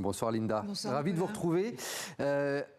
Bonsoir Linda. Bonsoir, Ravi de vous Nicolas. retrouver.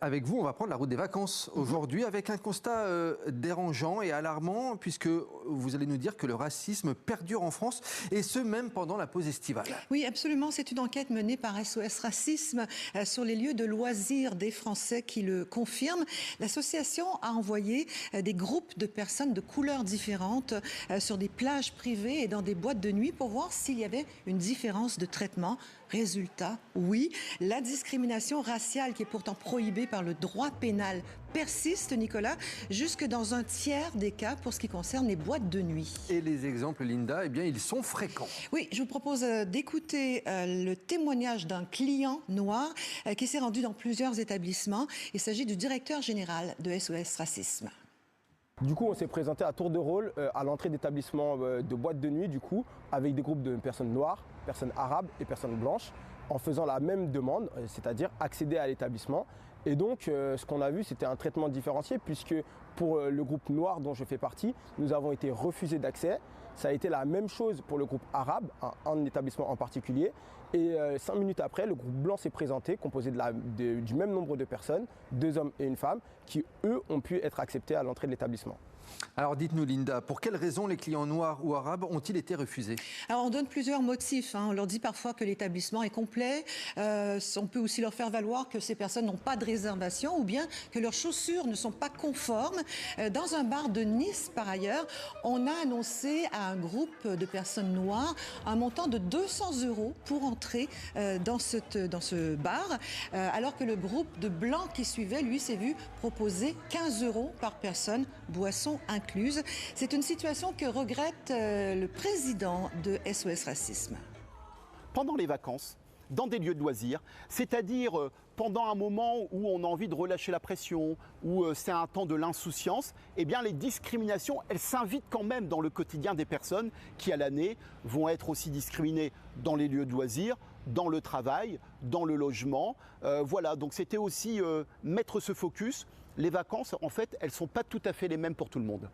Avec vous, on va prendre la route des vacances aujourd'hui avec un constat dérangeant et alarmant puisque vous allez nous dire que le racisme perdure en France et ce même pendant la pause estivale. Oui, absolument. C'est une enquête menée par SOS Racisme sur les lieux de loisirs des Français qui le confirme. L'association a envoyé des groupes de personnes de couleurs différentes sur des plages privées et dans des boîtes de nuit pour voir s'il y avait une différence de traitement. Résultat, oui, la discrimination raciale qui est pourtant prohibée par le droit pénal persiste, Nicolas, jusque dans un tiers des cas pour ce qui concerne les boîtes de nuit. Et les exemples, Linda, eh bien, ils sont fréquents. Oui, je vous propose d'écouter le témoignage d'un client noir qui s'est rendu dans plusieurs établissements. Il s'agit du directeur général de SOS Racisme. Du coup, on s'est présenté à tour de rôle à l'entrée d'établissements de boîtes de nuit, du coup, avec des groupes de personnes noires, personnes arabes et personnes blanches, en faisant la même demande, c'est-à-dire accéder à l'établissement. Et donc, ce qu'on a vu, c'était un traitement différencié, puisque pour le groupe noir dont je fais partie, nous avons été refusés d'accès. Ça a été la même chose pour le groupe arabe, un établissement en particulier. Et 5 minutes après, le groupe blanc s'est présenté, composé du même nombre de personnes, 2 hommes et une femme, qui, eux, ont pu être acceptés à l'entrée de l'établissement. Alors dites-nous Linda, pour quelles raisons les clients noirs ou arabes ont-ils été refusés? Alors on donne plusieurs motifs. On leur dit parfois que l'établissement est complet. On peut aussi leur faire valoir que ces personnes n'ont pas de réservation ou bien que leurs chaussures ne sont pas conformes. Dans un bar de Nice, par ailleurs, on a annoncé à un groupe de personnes noires un montant de 200 € pour entrer dans ce bar, alors que le groupe de blancs qui suivait, lui, s'est vu proposer 15 € par personne, boisson incluse. C'est une situation que regrette le président de SOS Racisme. Pendant les vacances, dans des lieux de loisirs, c'est-à-dire pendant un moment où on a envie de relâcher la pression, où c'est un temps de l'insouciance, eh bien les discriminations, elles s'invitent quand même dans le quotidien des personnes qui, à l'année, vont être aussi discriminées dans les lieux de loisirs, dans le travail, dans le logement. Voilà, donc c'était aussi mettre ce focus. Les vacances, en fait, elles ne sont pas tout à fait les mêmes pour tout le monde.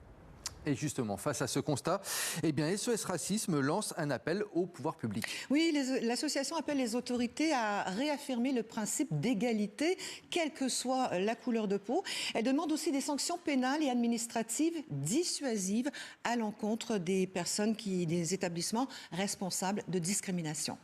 Et justement, face à ce constat, eh bien, SOS Racisme lance un appel au pouvoir public. Oui, l'association appelle les autorités à réaffirmer le principe d'égalité, quelle que soit la couleur de peau. Elle demande aussi des sanctions pénales et administratives dissuasives à l'encontre des personnes des établissements responsables de discrimination.